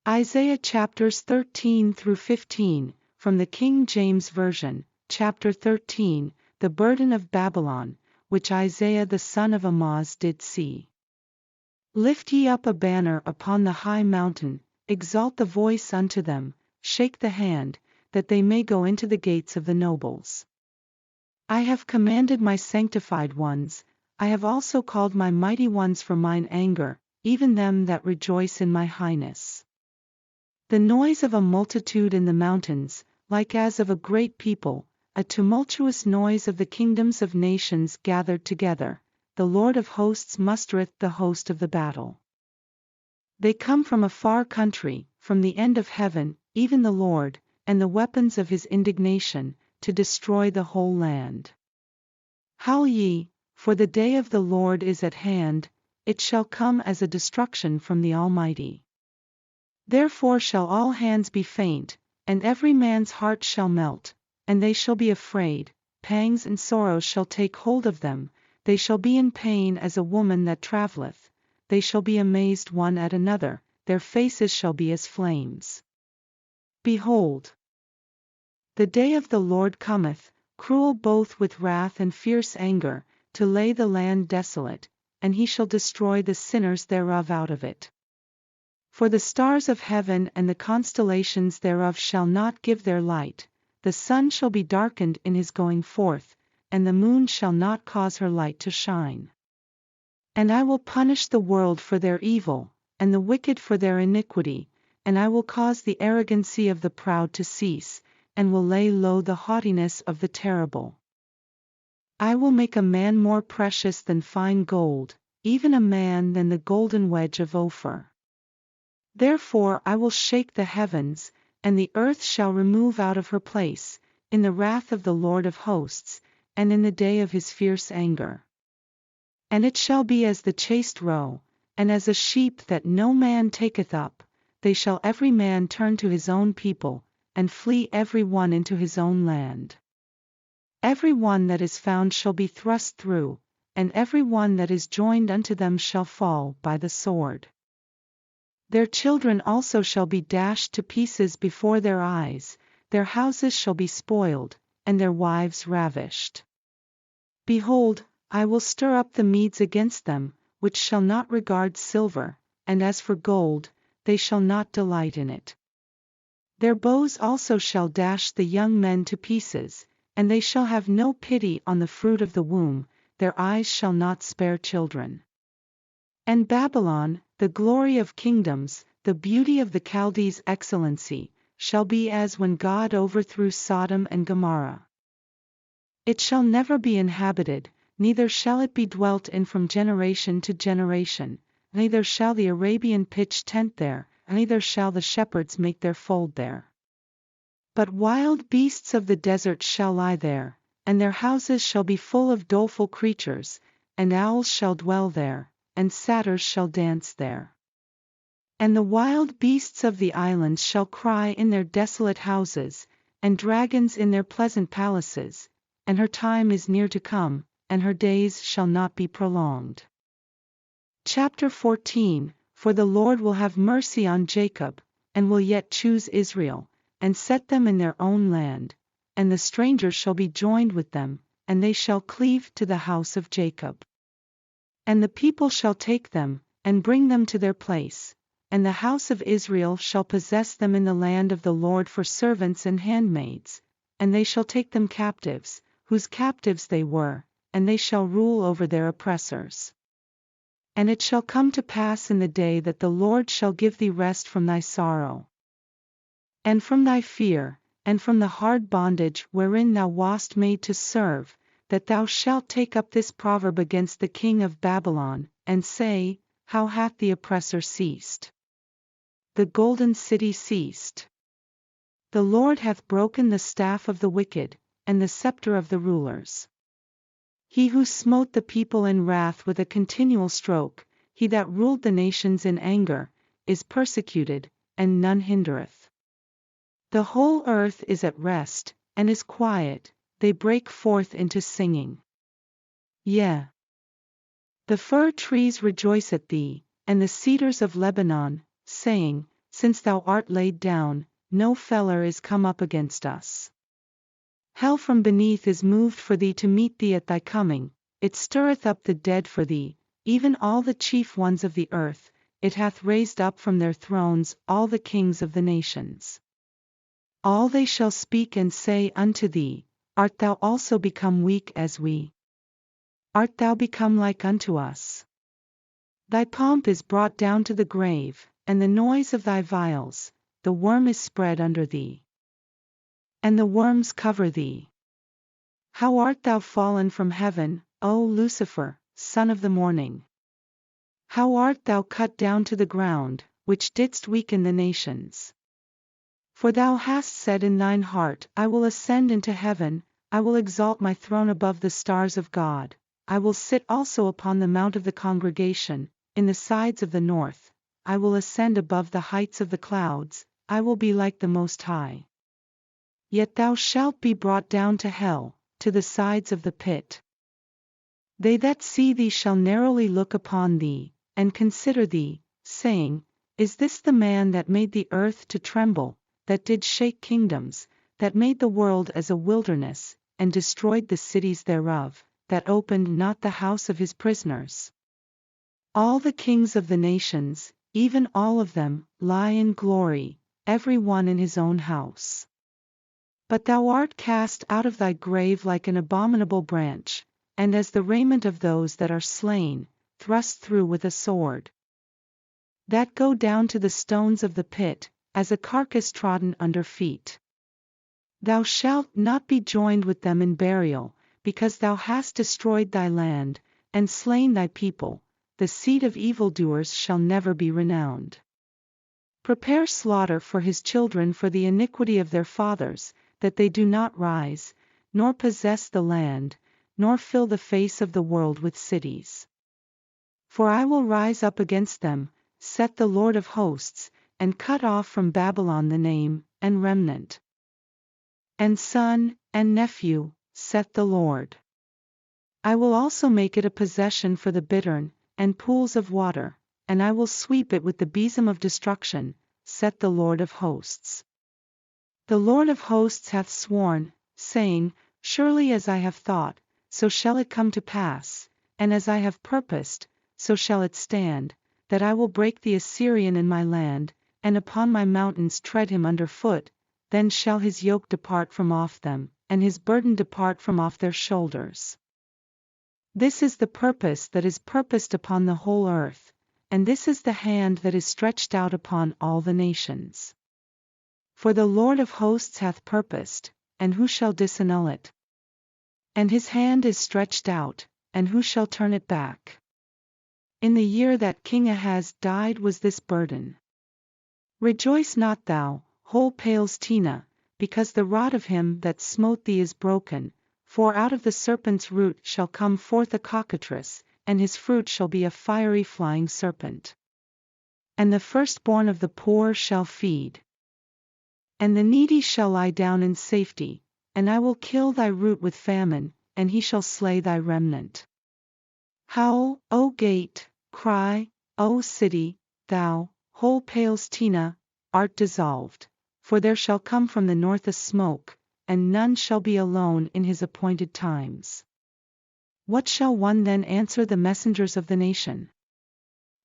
Isaiah chapters 13 through 15, from the King James Version, chapter 13, the burden of Babylon, which Isaiah the son of Amoz did see. Lift ye up a banner upon the high mountain, exalt the voice unto them, shake the hand, that they may go into the gates of the nobles. I have commanded my sanctified ones, I have also called my mighty ones from mine anger, even them that rejoice in my highness. The noise of a multitude in the mountains, like as of a great people, a tumultuous noise of the kingdoms of nations gathered together, the Lord of hosts mustereth the host of the battle. They come from a far country, from the end of heaven, even the Lord, and the weapons of his indignation, to destroy the whole land. Howl ye, for the day of the Lord is at hand, it shall come as a destruction from the Almighty. Therefore shall all hands be faint, and every man's heart shall melt, and they shall be afraid, pangs and sorrows shall take hold of them, they shall be in pain as a woman that travelleth, they shall be amazed one at another, their faces shall be as flames. Behold, the day of the Lord cometh, cruel both with wrath and fierce anger, to lay the land desolate, and he shall destroy the sinners thereof out of it. For the stars of heaven and the constellations thereof shall not give their light, the sun shall be darkened in his going forth, and the moon shall not cause her light to shine. And I will punish the world for their evil, and the wicked for their iniquity, and I will cause the arrogancy of the proud to cease, and will lay low the haughtiness of the terrible. I will make a man more precious than fine gold, even a man than the golden wedge of Ophir. Therefore I will shake the heavens, and the earth shall remove out of her place, in the wrath of the Lord of hosts, and in the day of his fierce anger. And it shall be as the chased roe, and as a sheep that no man taketh up, they shall every man turn to his own people, and flee every one into his own land. Every one that is found shall be thrust through, and every one that is joined unto them shall fall by the sword. Their children also shall be dashed to pieces before their eyes, their houses shall be spoiled, and their wives ravished. Behold, I will stir up the Medes against them, which shall not regard silver, and as for gold, they shall not delight in it. Their bows also shall dash the young men to pieces, and they shall have no pity on the fruit of the womb, their eyes shall not spare children. And Babylon, the glory of kingdoms, the beauty of the Chaldees' excellency, shall be as when God overthrew Sodom and Gomorrah. It shall never be inhabited, neither shall it be dwelt in from generation to generation, neither shall the Arabian pitch tent there, neither shall the shepherds make their fold there. But wild beasts of the desert shall lie there, and their houses shall be full of doleful creatures, and owls shall dwell there, and satyrs shall dance there. And the wild beasts of the islands shall cry in their desolate houses, and dragons in their pleasant palaces, and her time is near to come, and her days shall not be prolonged. Chapter 14, For the Lord will have mercy on Jacob, and will yet choose Israel, and set them in their own land, and the strangers shall be joined with them, and they shall cleave to the house of Jacob. And the people shall take them, and bring them to their place, and the house of Israel shall possess them in the land of the Lord for servants and handmaids, and they shall take them captives, whose captives they were, and they shall rule over their oppressors. And it shall come to pass in the day that the Lord shall give thee rest from thy sorrow, and from thy fear, and from the hard bondage wherein thou wast made to serve, that thou shalt take up this proverb against the king of Babylon, and say, How hath the oppressor ceased? The golden city ceased. The Lord hath broken the staff of the wicked, and the scepter of the rulers. He who smote the people in wrath with a continual stroke, he that ruled the nations in anger, is persecuted, and none hindereth. The whole earth is at rest, and is quiet, they break forth into singing. Yea. The fir trees rejoice at thee, and the cedars of Lebanon, saying, since thou art laid down, no feller is come up against us. Hell from beneath is moved for thee to meet thee at thy coming, it stirreth up the dead for thee, even all the chief ones of the earth, it hath raised up from their thrones all the kings of the nations. All they shall speak and say unto thee, Art thou also become weak as we? Art thou become like unto us? Thy pomp is brought down to the grave, and the noise of thy vials, the worm is spread under thee. And the worms cover thee. How art thou fallen from heaven, O Lucifer, son of the morning! How art thou cut down to the ground, which didst weaken the nations! For thou hast said in thine heart, I will ascend into heaven, I will exalt my throne above the stars of God, I will sit also upon the mount of the congregation, in the sides of the north, I will ascend above the heights of the clouds, I will be like the Most High. Yet thou shalt be brought down to hell, to the sides of the pit. They that see thee shall narrowly look upon thee, and consider thee, saying, Is this the man that made the earth to tremble, that did shake kingdoms, that made the world as a wilderness, and destroyed the cities thereof, that opened not the house of his prisoners? All the kings of the nations, even all of them, lie in glory, every one in his own house. But thou art cast out of thy grave like an abominable branch, and as the raiment of those that are slain, thrust through with a sword, that go down to the stones of the pit, as a carcass trodden under feet. Thou shalt not be joined with them in burial, because thou hast destroyed thy land, and slain thy people, the seed of evildoers shall never be renowned. Prepare slaughter for his children for the iniquity of their fathers, that they do not rise, nor possess the land, nor fill the face of the world with cities. For I will rise up against them, saith the Lord of hosts, and cut off from Babylon the name, and remnant, and son, and nephew, saith the Lord. I will also make it a possession for the bittern, and pools of water, and I will sweep it with the besom of destruction, saith the Lord of hosts. The Lord of hosts hath sworn, saying, Surely as I have thought, so shall it come to pass, and as I have purposed, so shall it stand, that I will break the Assyrian in my land, and upon my mountains tread him under foot, then shall his yoke depart from off them, and his burden depart from off their shoulders. This is the purpose that is purposed upon the whole earth, and this is the hand that is stretched out upon all the nations. For the Lord of hosts hath purposed, and who shall disannul it? And his hand is stretched out, and who shall turn it back? In the year that King Ahaz died was this burden. Rejoice not thou, whole Palestina, because the rod of him that smote thee is broken, for out of the serpent's root shall come forth a cockatrice, and his fruit shall be a fiery flying serpent. And the firstborn of the poor shall feed. And the needy shall lie down in safety, and I will kill thy root with famine, and he shall slay thy remnant. Howl, O gate, cry, O city, thou, whole Palestina, art dissolved, for there shall come from the north a smoke, and none shall be alone in his appointed times. What shall one then answer the messengers of the nation?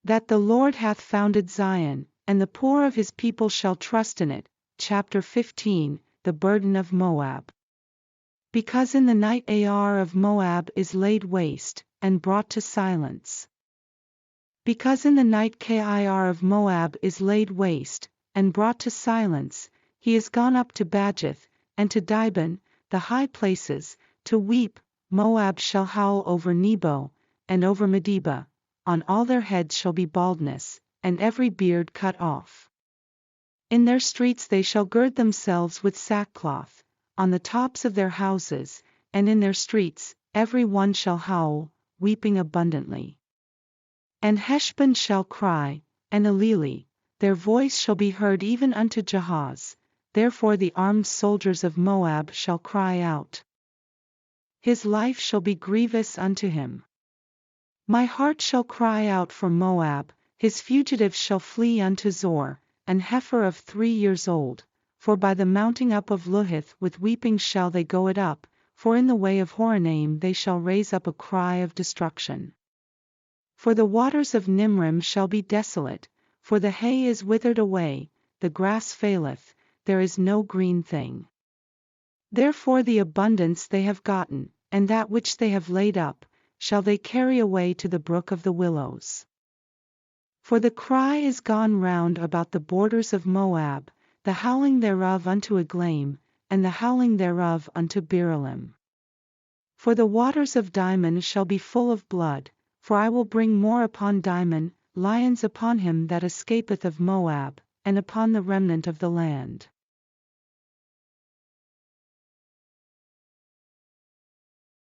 That the Lord hath founded Zion, and the poor of his people shall trust in it. Chapter 15, The Burden of Moab. Because in the night Ar of Moab is laid waste, and brought to silence. Because in the night Kir of Moab is laid waste, and brought to silence, he is gone up to Bajith, and to Dibon, the high places, to weep. Moab shall howl over Nebo, and over Medeba, on all their heads shall be baldness, and every beard cut off. In their streets they shall gird themselves with sackcloth, on the tops of their houses, and in their streets, every one shall howl, weeping abundantly. And Heshbon shall cry, and Eleli, their voice shall be heard even unto Jahaz, therefore the armed soldiers of Moab shall cry out. His life shall be grievous unto him. My heart shall cry out for Moab, his fugitives shall flee unto Zor, an heifer of 3 years old, for by the mounting up of Luhith with weeping shall they go it up, for in the way of Horonaim they shall raise up a cry of destruction. For the waters of Nimrim shall be desolate, for the hay is withered away, the grass faileth, there is no green thing. Therefore the abundance they have gotten, and that which they have laid up, shall they carry away to the brook of the willows. For the cry is gone round about the borders of Moab, the howling thereof unto Eglaim, and the howling thereof unto Beralim. For the waters of Dimon shall be full of blood, for I will bring more upon Dimon, lions upon him that escapeth of Moab, and upon the remnant of the land.